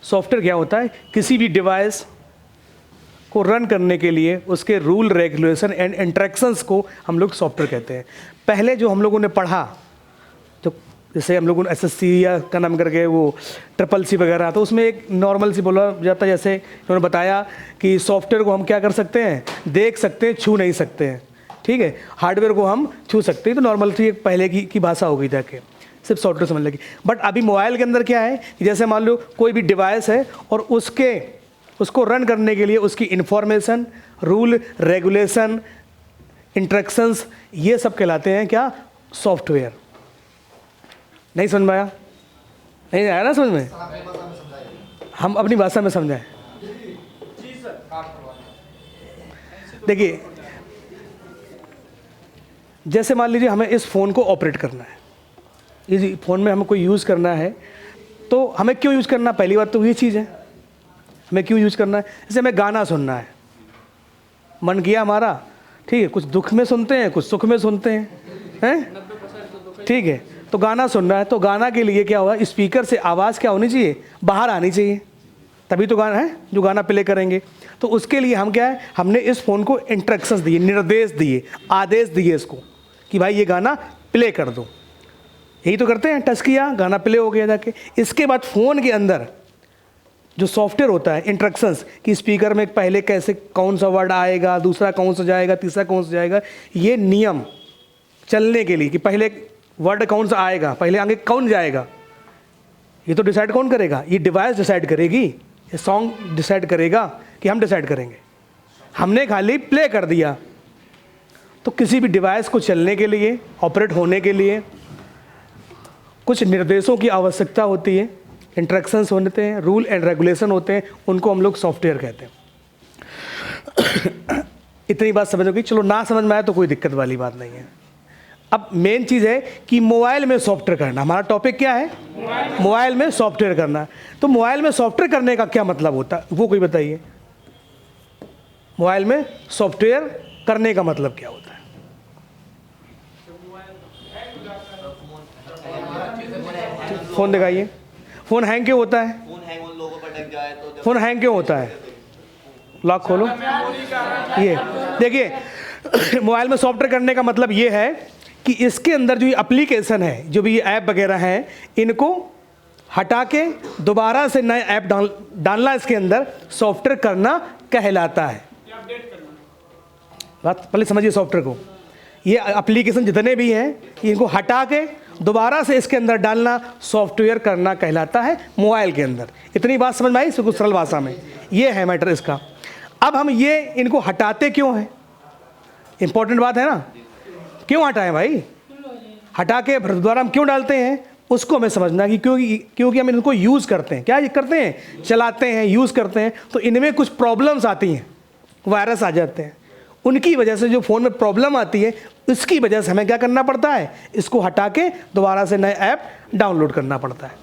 Software क्या होता है? किसी भी डिवाइस को रन करने के लिए उसके रूल रेगुलेशन एंड इंटरेक्शंस को हम लोग सॉफ्टवेयर कहते हैं। पहले जो हम लोगों ने पढ़ा, तो जैसे हम लोगों ने SSC या का नाम करके वो CCC वगैरह, तो उसमें एक नॉर्मल सी बोला जाता है, जैसे उन्होंने बताया कि सॉफ्टवेयर को हम क्या कर सकते हैं, देख सकते हैं, छू नहीं सकते हैं, ठीक है। हार्डवेयर को हम छू सकते हैं, तो नॉर्मल सी एक पहले की भाषा हो गई जाके, सिर्फ सॉफ्टवेयर समझ लगी। बट अभी मोबाइल के अंदर क्या है कि जैसे मान लो कोई भी डिवाइस है और उसको रन करने के लिए उसकी इंफॉर्मेशन, रूल रेगुलेशन, इंस्ट्रक्शंस, ये सब कहलाते हैं क्या? सॉफ्टवेयर। नहीं समझ में आया? नहीं आया ना समझ में? हम अपनी भाषा में समझाएं। देखिए, जैसे मान लीजिए हमें इस फ़ोन को ऑपरेट करना है, इस फ़ोन में हमें कोई यूज़ करना है, तो हमें क्यों यूज़ करना? पहली बात तो ये चीज़ है, हमें क्यों यूज़ करना है। जैसे हमें गाना सुनना है, मन किया हमारा, ठीक है, कुछ दुख में सुनते हैं, कुछ सुख में सुनते हैं, ठीक है। तो गाना सुनना है, तो गाना के लिए क्या होगा? स्पीकर से आवाज़ क्या होनी चाहिए? बाहर आनी चाहिए, तभी तो गाना है जो गाना प्ले करेंगे। तो उसके लिए हम क्या है, हमने इस फ़ोन को इंस्ट्रक्शंस दिए, निर्देश दिए, आदेश दिए इसको कि भाई ये गाना प्ले कर दो। यही तो करते हैं, टच किया, गाना प्ले हो गया जाके। इसके बाद फ़ोन के अंदर जो सॉफ्टवेयर होता है, इंस्ट्रक्शंस, कि स्पीकर में पहले कैसे कौन सा वर्ड आएगा, दूसरा कौन सा जाएगा, तीसरा कौन सा जाएगा, ये नियम चलने के लिए कि पहले वर्ड कौन सा आएगा, पहले आगे कौन जाएगा, ये तो डिसाइड कौन करेगा? ये डिवाइस डिसाइड करेगी, ये सॉन्ग डिसाइड करेगा कि हम डिसाइड करेंगे? हमने खाली प्ले कर दिया। तो किसी भी डिवाइस को चलने के लिए, ऑपरेट होने के लिए कुछ निर्देशों की आवश्यकता होती है, इंस्ट्रक्शंस होते हैं, रूल एंड रेगुलेशन होते हैं, उनको हम लोग सॉफ्टवेयर कहते हैं। इतनी बात समझ होगी। चलो, ना समझ में आया तो कोई दिक्कत वाली बात नहीं है। अब मेन चीज़ है कि मोबाइल में सॉफ्टवेयर करना। हमारा टॉपिक क्या है? मोबाइल में सॉफ्टवेयर करना। तो मोबाइल में सॉफ्टवेयर करने का क्या मतलब होता है, वो कोई बताइए। मोबाइल में सॉफ्टवेयर करने का मतलब क्या होता है? फ़ोन दिखाइए। फ़ोन हैंग क्यों होता है? फ़ोन हैंग क्यों होता है? लॉक खोलो। ये देखिए, मोबाइल में सॉफ्टवेयर करने का मतलब ये है कि इसके अंदर जो ये एप्लीकेशन है, जो भी ये ऐप वगैरह हैं, इनको हटा के दोबारा से नए ऐप डालना इसके अंदर सॉफ्टवेयर करना कहलाता है। बात पहले समझिए सॉफ्टवेयर को। ये एप्लीकेशन जितने भी हैं, इनको हटा के दोबारा से इसके अंदर डालना सॉफ्टवेयर करना कहलाता है मोबाइल के अंदर। इतनी बात समझ में आई? कुछ सरल भाषा में ये है मैटर इसका। अब हम ये इनको हटाते क्यों हैं? इंपॉर्टेंट बात है ना, क्यों हटाएं भाई? हटा के दोबारा हम क्यों डालते हैं, उसको हमें समझना कि क्योंकि हम इनको यूज़ करते हैं। क्या ये करते हैं? चलाते हैं, यूज़ करते हैं, तो इनमें कुछ प्रॉब्लम्स आती हैं, वायरस आ जाते हैं। उनकी वजह से जो फ़ोन में प्रॉब्लम आती है, उसकी वजह से हमें क्या करना पड़ता है? इसको हटा के दोबारा से नए ऐप डाउनलोड करना पड़ता है।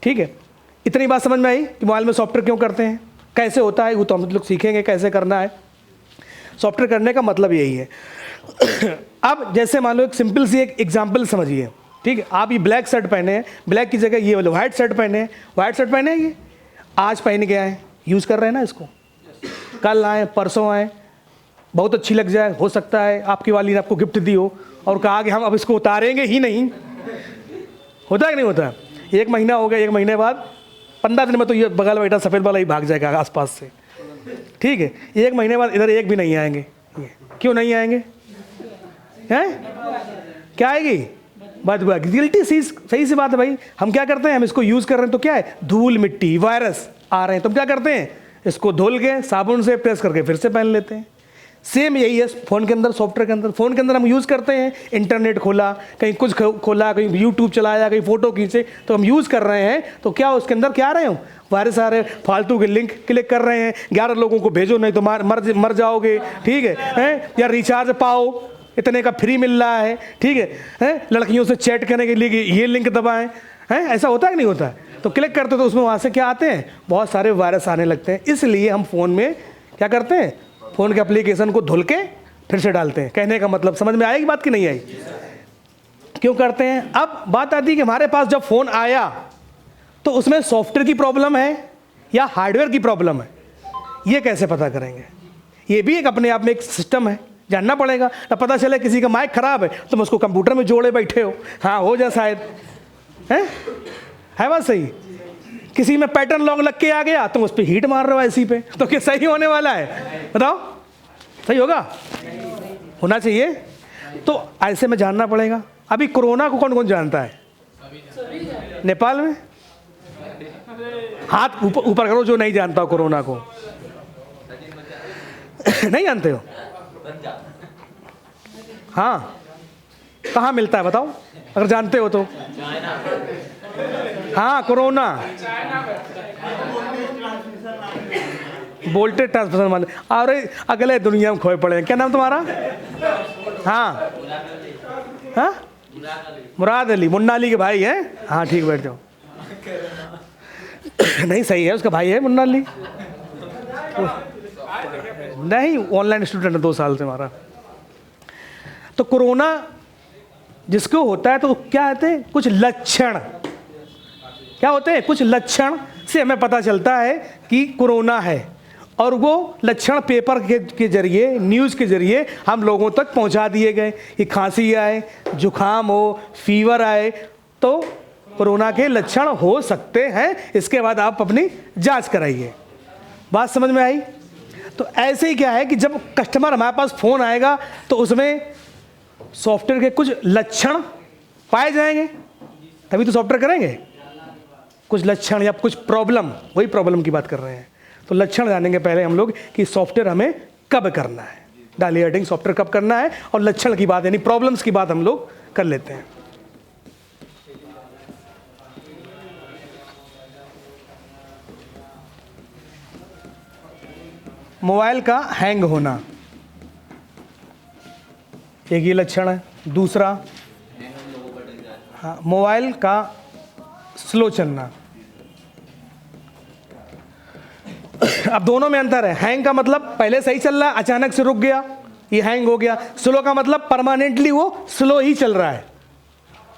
ठीक है, इतनी बात समझ में आई कि मोबाइल में सॉफ्टवेयर क्यों करते हैं, कैसे होता है, वो तो हम लोग सीखेंगे कैसे करना है। सॉफ्टवेयर करने का मतलब यही है। अब जैसे मान लो एक सिंपल सी एक एग्जांपल समझिए, ठीक है। आप ये ब्लैक शर्ट पहने हैं, ब्लैक की जगह ये वाले वाइट शर्ट पहने हैं, वाइट शर्ट पहने हैं, ये आज पहन के आए, यूज़ कर रहे हैं ना इसको, कल आए, परसों आए, बहुत अच्छी लग जाए, हो सकता है आपकी वाली ने आपको गिफ्ट दी हो और कहा कि हम अब इसको उतारेंगे ही नहीं। होता है कि नहीं होता? एक महीना हो गया, एक महीने बाद 15 दिन में तो ये बगल बैठा सफ़ेद वाला ही भाग जाएगा आसपास से, ठीक है। एक महीने बाद इधर एक भी नहीं आएंगे। क्यों नहीं आएंगे? हैं? क्या आएगी? बदबू। गिल्टी सही सी बात है भाई। हम क्या करते हैं, हम इसको यूज़ कर रहे हैं तो क्या है, धूल मिट्टी वायरस आ रहे हैं, तो हम क्या करते हैं, इसको धुल के साबुन से प्रेस करके फिर से पहन लेते हैं। सेम यही है फ़ोन के अंदर, सॉफ्टवेयर के अंदर। फ़ोन के अंदर हम यूज़ करते हैं, इंटरनेट खोला, कहीं कुछ खोला, कहीं यूट्यूब चलाया, कहीं फ़ोटो खींचे, तो हम यूज़ कर रहे हैं, तो क्या उसके अंदर क्या आ रहे हो, वायरस आ रहे हैं, फालतू के लिंक क्लिक कर रहे हैं, 11 लोगों को भेजो नहीं तो मर जाओगे, ठीक है, या रिचार्ज पाओ, इतने का फ्री मिल रहा है, ठीक है, लड़कियों से चैट करने के लिए ये लिंक दबाएं, हैं, ऐसा होता है कि नहीं होता है? तो क्लिक करते तो उसमें वहाँ से क्या आते हैं, बहुत सारे वायरस आने लगते हैं। इसलिए हम फ़ोन में क्या करते हैं, फ़ोन के एप्लीकेशन को धुल के फिर से डालते हैं। कहने का मतलब समझ में आएगी बात कि नहीं आई? क्यों करते हैं? अब बात आती है कि हमारे पास जब फ़ोन आया तो उसमें सॉफ्टवेयर की प्रॉब्लम है या हार्डवेयर की प्रॉब्लम है, ये कैसे पता करेंगे? ये भी एक अपने आप में एक सिस्टम है, जानना पड़ेगा। तब पता चले किसी का माइक खराब है, तुम उसको कंप्यूटर में जोड़े बैठे हो, हाँ हो जाए शायद, है बात सही? किसी में पैटर्न लॉक लग के आ गया, तुम उस पर हीट मार रहे हो ऐसी पे, तो क्या सही होने वाला है? बताओ, सही होगा? होना चाहिए। तो ऐसे में जानना पड़ेगा। अभी कोरोना को कौन कौन जानता है नेपाल में? हाथ ऊपर करो जो नहीं जानता हो कोरोना को। नहीं जानते हो? हाँ, कहाँ मिलता है बताओ अगर जानते हो तो। हाँ, कोरोना वोल्टेज ट्रांसमिशन वाले, अरे अगले दुनिया में खोए पड़े हैं। क्या नाम तुम्हारा? हाँ हाँ, मुराद अली, मुन्ना अली के भाई हैं? हाँ ठीक, बैठ जाओ। नहीं सही है, उसका भाई है मुन्ना अली। नहीं, ऑनलाइन स्टूडेंट है 2 साल से हमारा। तो कोरोना जिसको होता है तो क्या होते हैं? कुछ लक्षण। क्या होते हैं? कुछ लक्षण से हमें पता चलता है कि कोरोना है, और वो लक्षण पेपर के जरिए, न्यूज़ के जरिए हम लोगों तक पहुंचा दिए गए कि खांसी आए, जुखाम हो, फीवर आए तो कोरोना के लक्षण हो सकते हैं। इसके बाद आप अपनी जांच कराइए। बात समझ में आई? तो ऐसे ही क्या है कि जब कस्टमर हमारे पास फ़ोन आएगा तो उसमें सॉफ्टवेयर के कुछ लक्षण पाए जाएंगे, तभी तो सॉफ्टवेयर करेंगे। कुछ लक्षण या कुछ प्रॉब्लम, वही प्रॉब्लम की बात कर रहे हैं। तो लक्षण जानेंगे पहले हम लोग कि सॉफ्टवेयर हमें कब करना है, डाली एडिंग सॉफ्टवेयर कब करना है, और लक्षण की बात यानी प्रॉब्लम्स की बात हम लोग कर लेते हैं। मोबाइल का हैंग होना, एक ये लक्षण है। दूसरा, हाँ, मोबाइल का स्लो चलना। अब दोनों में अंतर है। हैंग का मतलब पहले सही चल रहा है, अचानक से रुक गया, ये हैंग हो गया। स्लो का मतलब परमानेंटली वो स्लो ही चल रहा है।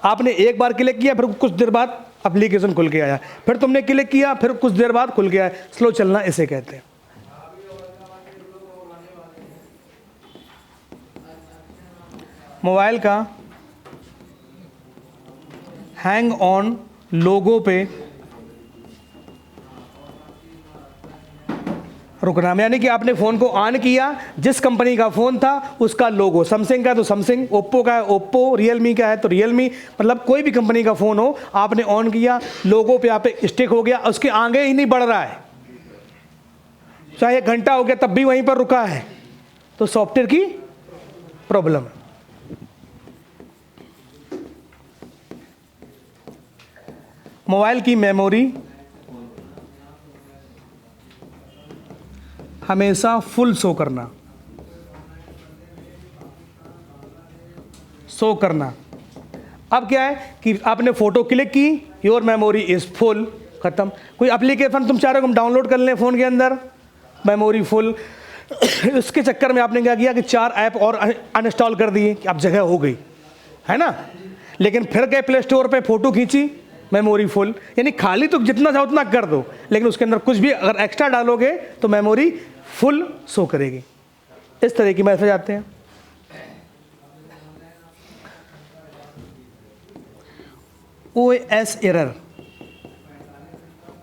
आपने एक बार क्लिक किया, फिर कुछ देर बाद एप्लीकेशन खुल के आया, फिर तुमने क्लिक किया, फिर कुछ देर बाद खुल गया। स्लो चलना इसे कहते हैं। मोबाइल का हैंग ऑन लोगो पे रुकना, यानी कि आपने फ़ोन को ऑन किया, जिस कंपनी का फ़ोन था उसका लोगो, सैमसंग का है तो सैमसंग, ओप्पो का है ओप्पो, रियलमी का है तो रियलमी, मतलब कोई भी कंपनी का फ़ोन हो, आपने ऑन किया, लोगो पे आप स्टिक हो गया, उसके आगे ही नहीं बढ़ रहा है, चाहे 1 घंटा हो गया तब भी वहीं पर रुका है, तो सॉफ्टवेयर की प्रॉब्लम है। मोबाइल की मेमोरी हमेशा फुल शो करना, अब क्या है कि आपने फ़ोटो क्लिक की, योर मेमोरी इज़ फुल, ख़त्म। कोई एप्लीकेशन तुम चाह रहे हो हम डाउनलोड कर लें फ़ोन के अंदर, मेमोरी फुल। उसके चक्कर में आपने क्या किया कि 4 ऐप और अनइंस्टॉल कर दिए कि अब जगह हो गई, है ना। लेकिन फिर गए प्ले स्टोर पे, फ़ोटो खींची, मेमोरी फुल। यानी खाली तो जितना चाहो उतना कर दो, लेकिन उसके अंदर कुछ भी अगर एक्स्ट्रा डालोगे तो मेमोरी फुल शो करेगी। इस तरह की मैसेज आते हैं। OS एरर,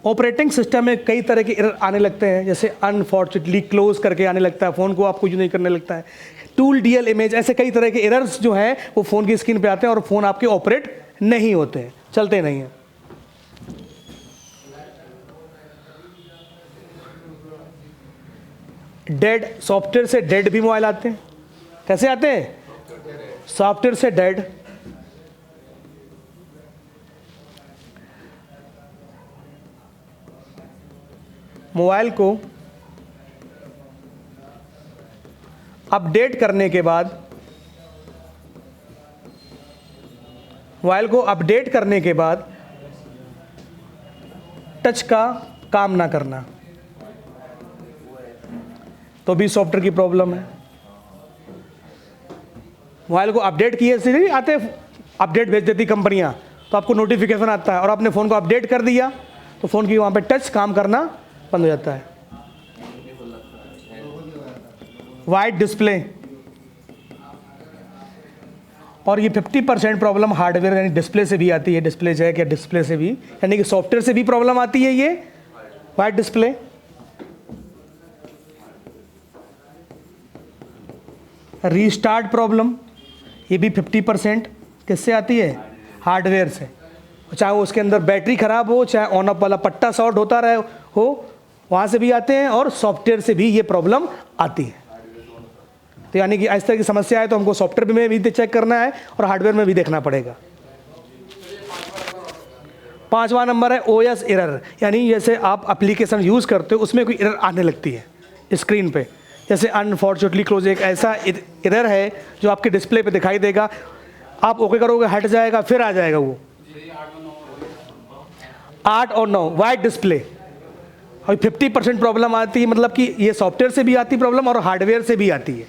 ऑपरेटिंग सिस्टम में कई तरह के एरर आने लगते हैं, जैसे अनफॉर्चुनेटली क्लोज करके आने लगता है, फ़ोन को आपको यूज नहीं करने लगता है, टूल DL इमेज, ऐसे कई तरह के एरर्स जो हैं वो फ़ोन की स्क्रीन पे आते हैं और फ़ोन आपके ऑपरेट नहीं होते हैं, चलते नहीं हैं। डेड, सॉफ्टवेयर से डेड भी मोबाइल आते हैं। कैसे आते हैं? सॉफ्टवेयर से डेड। मोबाइल को अपडेट करने के बाद, टच का काम ना करना तो भी सॉफ्टवेयर की प्रॉब्लम है। मोबाइल को अपडेट किए से नहीं आते, अपडेट भेज देती कंपनियाँ, तो आपको नोटिफिकेशन आता है, और आपने फ़ोन को अपडेट कर दिया तो फ़ोन की वहाँ पे टच काम करना बंद हो जाता है। वाइट डिस्प्ले, और ये 50% प्रॉब्लम हार्डवेयर यानी डिस्प्ले से भी आती है, डिस्प्ले जैक या डिस्प्ले से भी, यानी कि सॉफ्टवेयर से भी प्रॉब्लम आती है ये वाइट डिस्प्ले। रीस्टार्ट प्रॉब्लम, ये भी 50% किससे आती है, हार्डवेयर से, चाहे वो उसके अंदर बैटरी ख़राब हो, चाहे ऑन ऑफ वाला पट्टा शॉर्ट होता रहे हो, वहाँ से भी आते हैं, और सॉफ्टवेयर से भी ये प्रॉब्लम आती है। तो यानी कि इस तरह की समस्या है तो हमको सॉफ्टवेयर में भी चेक करना है और हार्डवेयर में भी देखना पड़ेगा। 5वां नंबर है OS एरर, यानी जैसे आप एप्लीकेशन यूज़ करते हो उसमें कोई एरर आने लगती है स्क्रीन पे, जैसे अनफॉर्चुनेटली क्लोज एक ऐसा एरर है जो आपके डिस्प्ले पे दिखाई देगा, आप ओके करोगे हट जाएगा, फिर आ जाएगा वो 8 और 9 वाइट डिस्प्ले। और 50% प्रॉब्लम आती है, मतलब कि ये सॉफ्टवेयर से भी आती प्रॉब्लम और हार्डवेयर से भी आती है।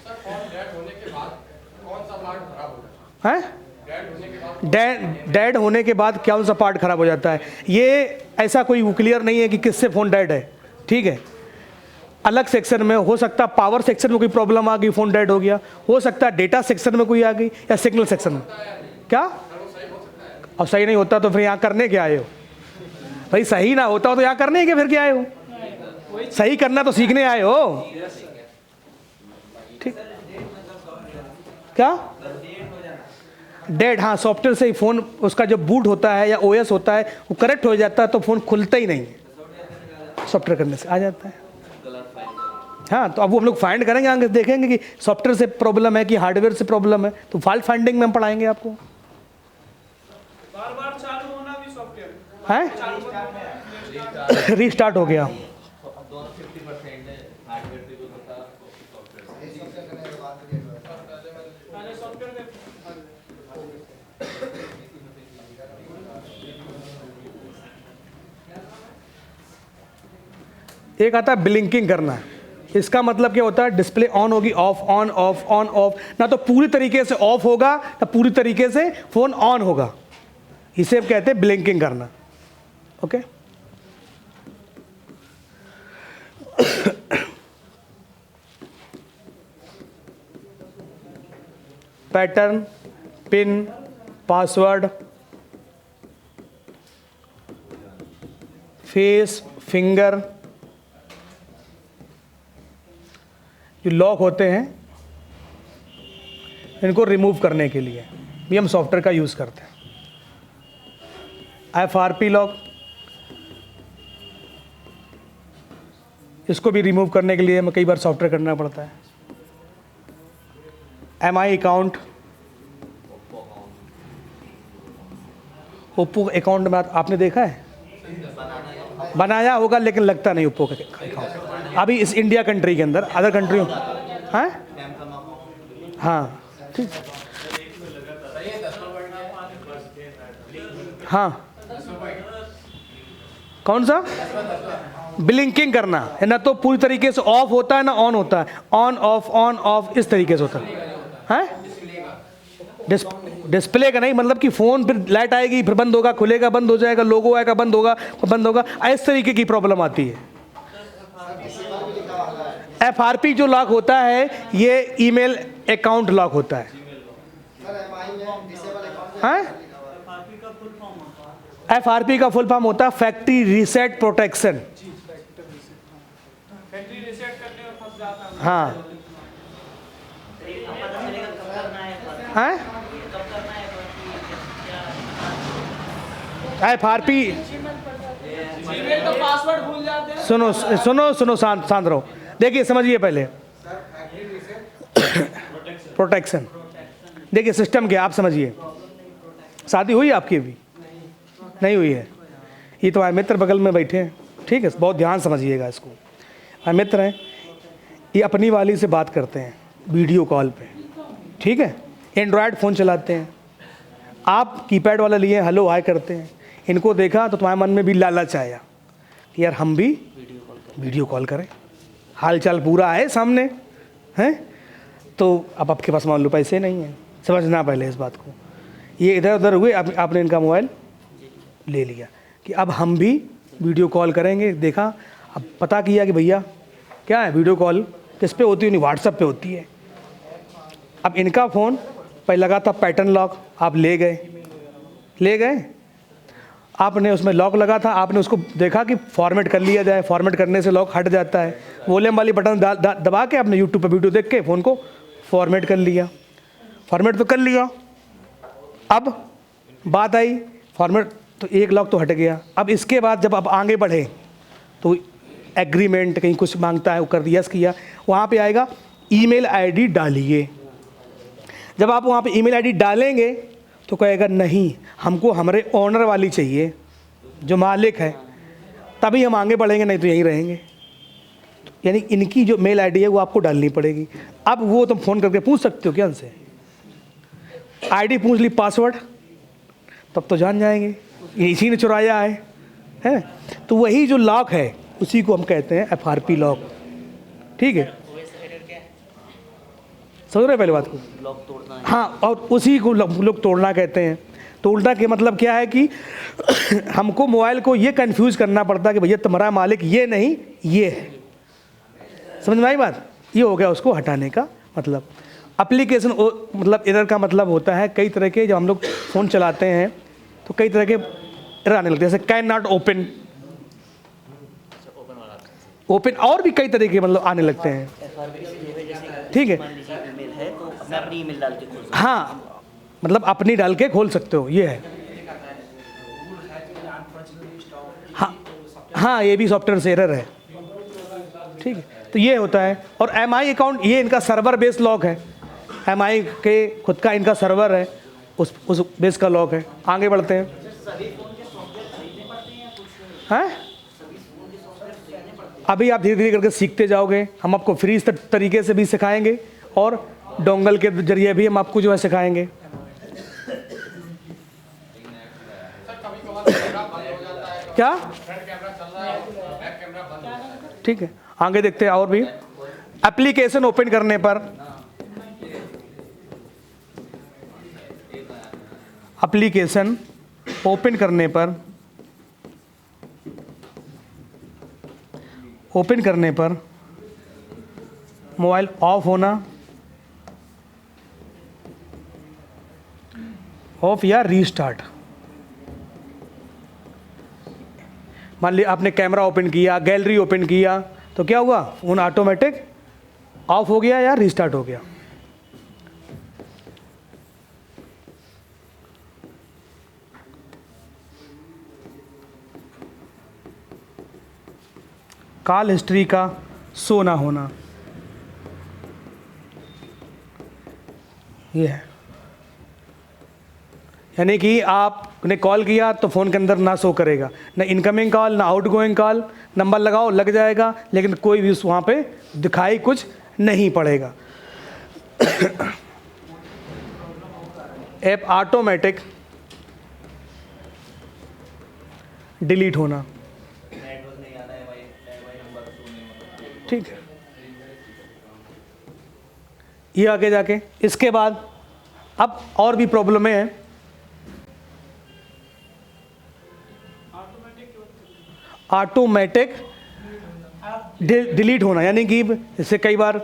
डेड होने के बाद कौन सा पार्ट खराब हो जाता है, ये ऐसा कोई क्लियर नहीं है कि किससे फ़ोन डेड है, ठीक है। अलग सेक्शन में हो सकता है, पावर सेक्शन में कोई प्रॉब्लम आ गई, फ़ोन डेड हो गया, हो सकता है डेटा सेक्शन में कोई आ गई, या सिग्नल सेक्शन में, क्या और सही नहीं होता तो फिर यहाँ करने क्या आए हो भाई, सही ना होता हो तो यहाँ करने के फिर क्या आए हो, सही करना तो सीखने आए हो, ठीक। क्या डेड, हाँ सॉफ्टवेयर से ही फ़ोन उसका जब बूट होता है या OS होता है वो करेक्ट हो जाता है तो फ़ोन खुलता ही नहीं, सॉफ्टवेयर करने से आ जाता है। हाँ, तो अब वो हम लोग फाइंड करेंगे, आगे देखेंगे कि सॉफ्टवेयर से प्रॉब्लम है कि हार्डवेयर से प्रॉब्लम है, तो फॉल्ट फाइंडिंग में हम पढ़ाएंगे आपको। बार-बार चालू होना भी सॉफ्टवेयर है, रीस्टार्ट हो गया। एक आता है ब्लिंकिंग करना, इसका मतलब क्या होता है, डिस्प्ले ऑन होगी, of on off on off, ना तो पूरी तरीके से ऑफ होगा ना पूरी तरीके से फोन ऑन होगा, इसे हम कहते हैं ब्लिंकिंग करना। Okay, pattern, pin, password, face, finger, जो लॉक होते हैं इनको रिमूव करने के लिए भी हम सॉफ्टवेयर का यूज़ करते हैं। FRP लॉक, इसको भी रिमूव करने के लिए हमें कई बार सॉफ्टवेयर करना पड़ता है। MI अकाउंट, ओप्पो अकाउंट में आपने देखा है, बनाया होगा लेकिन लगता नहीं ओप्पो का अकाउंट अभी इस इंडिया कंट्री के अंदर, अदर कंट्रियों हाँ हाँ ठीक हाँ, कौन सा ब्लिंकिंग करना है, ना तो पूरी तरीके से ऑफ होता है ना ऑन होता है, ऑन ऑफ इस तरीके से होता है। डिस्प्ले का नहीं, मतलब कि फ़ोन फिर लाइट आएगी फिर बंद होगा, खुलेगा बंद हो जाएगा, लोगो आएगा बंद होगा बंद होगा, इस तरीके की प्रॉब्लम आती है। FRP जो लॉक होता है ये ईमेल अकाउंट लॉक होता है। FRP का फुल फॉर्म होता है फैक्ट्री रीसेट प्रोटेक्शन। हाँ FRP, सुनो सुनो सुनो शांत रहो, देखिए समझिए पहले प्रोटेक्शन, देखिए सिस्टम क्या आप समझिए। शादी हुई आपकी? अभी नहीं हुई है, ये तो हमारे मित्र बगल में बैठे हैं, ठीक है, बहुत ध्यान समझिएगा इसको। हमारे मित्र हैं, ये अपनी वाली से बात करते हैं वीडियो कॉल पे, ठीक है, एंड्रॉयड फ़ोन चलाते हैं, आप कीपैड वाला लिए हेलो हाय करते हैं, इनको देखा तो तुम्हारे मन में भी लालच आया कि यार हम भी वीडियो कॉल करें, हाल चाल पूरा है सामने हैं, तो अब आपके पास मान लो पैसे नहीं हैं, समझना पहले इस बात को। ये इधर उधर हुए, आपने इनका मोबाइल ले लिया कि अब हम भी वीडियो कॉल करेंगे। देखा, अब पता किया कि भैया क्या है, वीडियो कॉल किस पे होती है, नहीं व्हाट्सएप पे होती है। अब इनका फ़ोन पहले लगा था पैटर्न लॉक, आप ले गए, आपने उसमें लॉक लगा था, आपने उसको देखा कि फॉर्मेट कर लिया जाए, फॉर्मेट करने से लॉक हट जाता है। वॉल्यूम वाली बटन दबा के आपने यूट्यूब पर वीडियो देख के फ़ोन को फॉर्मेट कर लिया। फॉर्मेट तो कर लिया, अब बात आई फॉर्मेट, तो एक लॉक तो हट गया। अब इसके बाद जब आप आगे बढ़े तो एग्रीमेंट कहीं कुछ मांगता है, वो कर दिया, यस किया, वहाँ पे आएगा ईमेल आईडी डालिए। जब आप वहाँ पे ईमेल आईडी डालेंगे तो कहेगा नहीं, हमको हमारे ओनर वाली चाहिए, जो मालिक है, तभी हम आगे बढ़ेंगे, नहीं तो यहीं रहेंगे। यानी इनकी जो मेल आईडी है वो आपको डालनी पड़ेगी। अब वो तुम फ़ोन करके पूछ सकते हो क्या उनसे, आईडी पूछ ली, पासवर्ड, तब तो जान जाएंगे इसी ने चुराया है। तो वही जो लॉक है उसी को हम कहते हैं FRP लॉक। ठीक है, समझ रहे पहले बात को, लॉक तोड़ना है। हाँ, और उसी को लोग तोड़ना कहते हैं। तो उल्टा के मतलब क्या है कि हमको मोबाइल को ये कंफ्यूज करना पड़ता है कि भैया तुम्हारा मालिक ये नहीं ये है। समझ में आई बात? ये हो गया उसको हटाने का मतलब। एप्लीकेशन मतलब एरर का मतलब होता है कई तरह के, जब हम लोग फ़ोन चलाते हैं तो कई तरह के एरर आने लगते हैं, जैसे कैन नॉट ओपन, और भी कई तरह के मतलब आने लगते हैं। ठीक है, हाँ, मतलब अपनी डाल के खोल सकते हो, ये है। हाँ, ये भी सॉफ्टवेयर से एरर है। ठीक है, तो ये होता है। और MI अकाउंट, ये इनका सर्वर बेस्ड लॉक है। MI के खुद का इनका सर्वर है, उस बेस का लॉक है। आगे बढ़ते हैं। हैं? अभी आप धीरे धीरे करके सीखते जाओगे, हम आपको फ्री तरीके से भी सिखाएंगे और डोंगल के जरिए भी हम आपको जो है सिखाएंगे। क्या? ठीक है, आगे देखते हैं। और भी एप्लीकेशन ओपन करने पर, एप्लीकेशन ओपन करने पर मोबाइल ऑफ होना, ऑफ या रीस्टार्ट। मान लिया आपने कैमरा ओपन किया, गैलरी ओपन किया, तो क्या हुआ, फोन ऑटोमेटिक ऑफ हो गया या रीस्टार्ट हो गया। कॉल हिस्ट्री का शो ना होना, ये है। यानी कि आपने कॉल किया तो फ़ोन के अंदर ना शो करेगा, ना इनकमिंग कॉल ना आउटगोइंग कॉल। नंबर लगाओ लग जाएगा, लेकिन कोई भी वहाँ पे दिखाई कुछ नहीं पड़ेगा। ऐप ऑटोमेटिक डिलीट होना, ठीक है। ये आगे जाके इसके बाद अब और भी प्रॉब्लम है। ऑटोमेटिक डिलीट होना, यानी कि जैसे कई बार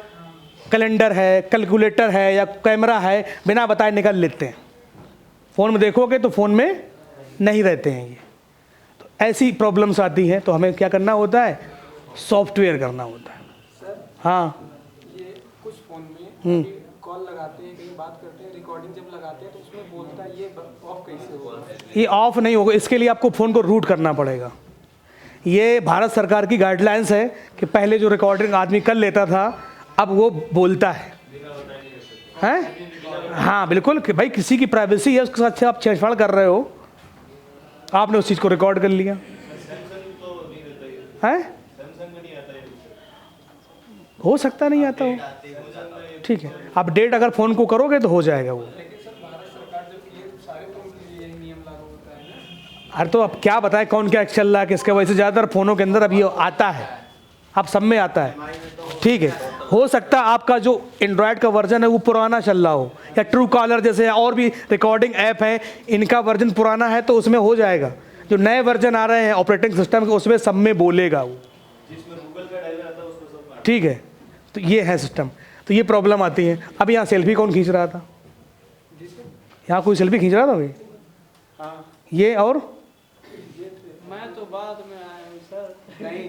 कैलेंडर है, कैलकुलेटर है या कैमरा है, बिना बताए निकाल लेते हैं। फ़ोन में देखोगे तो फ़ोन में नहीं रहते हैं ये, तो ऐसी प्रॉब्लम्स आती हैं। तो हमें क्या करना होता है, सॉफ्टवेयर करना होता है। हाँ, ये कुछ फ़ोन में कॉल लगाते हैं, कहीं बात करते हैं, रिकॉर्डिंग जब लगाते हैं तो उसमें बोलता है ये ऑफ कैसे होगा। ये ऑफ नहीं होगा, इसके लिए आपको फ़ोन को रूट करना पड़ेगा। ये भारत सरकार की गाइडलाइंस है कि पहले जो रिकॉर्डिंग आदमी कर लेता था, अब वो बोलता है। हैं? हाँ बिल्कुल, कि भाई किसी की प्राइवेसी है, उसके साथ आप छेड़छाड़ कर रहे हो, आपने उस चीज़ को रिकॉर्ड कर लिया। हैं? हो सकता नहीं आता हो, ठीक है। अपडेट अगर फ़ोन को करोगे तो हो जाएगा वो। अरे तो अब क्या बताएं कौन क्या चल रहा है, किसके वजह से ज़्यादातर फ़ोनों के अंदर अब ये आता है, अब सब में आता है, ठीक है। हो सकता है आपका जो एंड्रॉयड का वर्जन है वो पुराना चल रहा हो, या ट्रू कॉलर जैसे और भी रिकॉर्डिंग ऐप हैं इनका वर्जन पुराना है तो उसमें हो जाएगा। जो नए वर्जन आ रहे हैं ऑपरेटिंग सिस्टम के उसमें सब में बोलेगा वो, ठीक है। तो ये है सिस्टम, तो ये प्रॉब्लम आती है। अब यहाँ सेल्फी कौन खींच रहा था? यहाँ कोई सेल्फी खींच रहा था भाई? हाँ ये और मैं तो बाद में आया हूँ सर। नहीं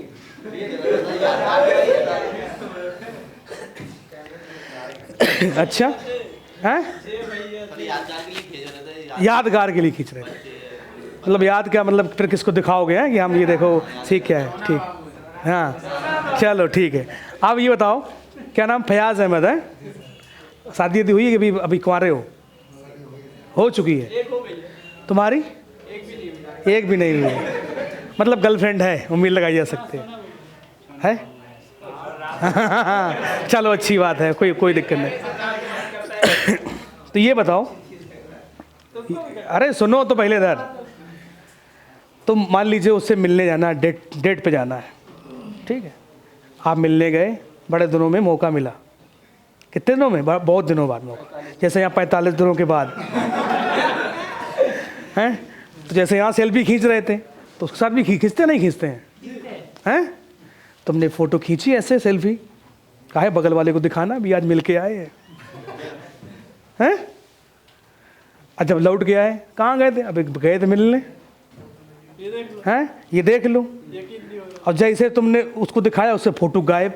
अच्छा हैं, यादगार के लिए खींच रहे थे। मतलब याद क्या, मतलब फिर किसको दिखाओगे हैं कि हम ये देखो ठीक क्या है? ठीक, हाँ चलो ठीक है। अब ये बताओ, क्या नाम? फयाज अहमद है। शादी वादी हुई है कि अभी अभी कुंवारे हो चुकी है? तुम्हारी? एक भी नहीं हुई है। मतलब गर्लफ्रेंड है, उम्मीद लगाई जा सकती है? चलो अच्छी बात है, कोई दिक्कत नहीं। तो ये बताओ, अरे सुनो तो पहले इधर। तो मान लीजिए उससे मिलने जाना है, डेट पे जाना है, ठीक है। आप मिलने गए, बड़े दिनों में मौका मिला। कितने दिनों में? बहुत दिनों बाद मौका। जैसे यहाँ 45 दिनों के बाद हैं। तो जैसे यहाँ सेल्फी खींच रहे थे तो उसके साथ भी खींचते नहीं खींचते हैं? तुमने फ़ोटो खींची ऐसे सेल्फी, कहा है बगल वाले को दिखाना भी आज मिल के आए हैं? और जब लौट के आए, कहाँ गए थे? अभी गए थे मिलने, हैं? ये देख लो। और जैसे तुमने उसको दिखाया, उससे फ़ोटो गायब,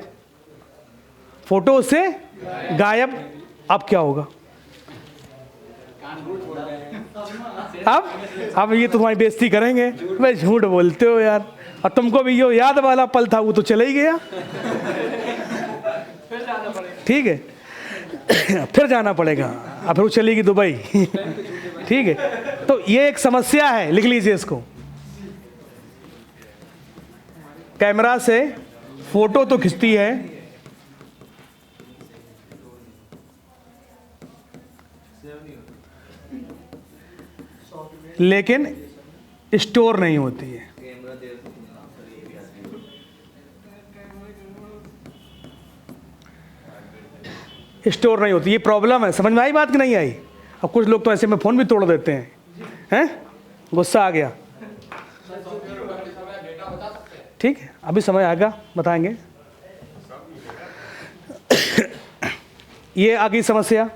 फ़ोटो उससे गायब। अब क्या होगा? अब ये तुम्हारी बेइज्जती करेंगे, भाई झूठ बोलते हो यार। और तुमको भी यो याद वाला पल था, वो तो चला ही गया, ठीक है। फिर जाना पड़ेगा, अब फिर वो चलेगी दुबई, ठीक है। तो ये एक समस्या है, लिख लीजिए इसको। कैमरा से फोटो तो खिंचती है, लेकिन स्टोर नहीं होती है। स्टोर नहीं होती, ये प्रॉब्लम है। समझ में आई बात कि नहीं आई? अब कुछ लोग तो ऐसे में फ़ोन भी तोड़ देते हैं, गुस्सा आ गया। ठीक है, अभी समय आएगा बताएंगे। ये आ गई समस्या।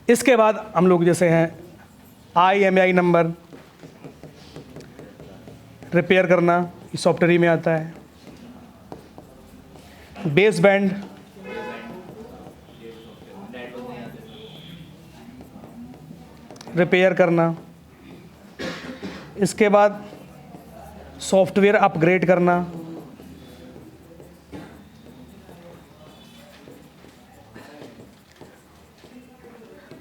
इसके बाद हम लोग जैसे हैं IMEI नंबर रिपेयर करना, ये सॉफ्टवेयर में आता है। बेस बैंड, रिपेयर करना। इसके बाद सॉफ्टवेयर अपग्रेड करना।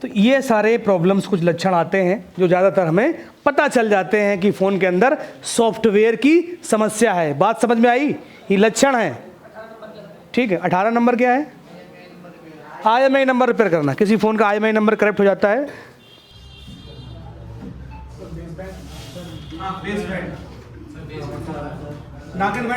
तो ये सारे प्रॉब्लम्स, कुछ लक्षण आते हैं जो ज़्यादातर हमें पता चल जाते हैं कि फ़ोन के अंदर सॉफ्टवेयर की समस्या है। बात समझ में आई? ये लक्षण है, ठीक है। 18 नंबर क्या है? IMEI नंबर रिपेयर करना। किसी फ़ोन का IMEI नंबर करप्ट हो जाता है, बेस बैंड, नागन बैंड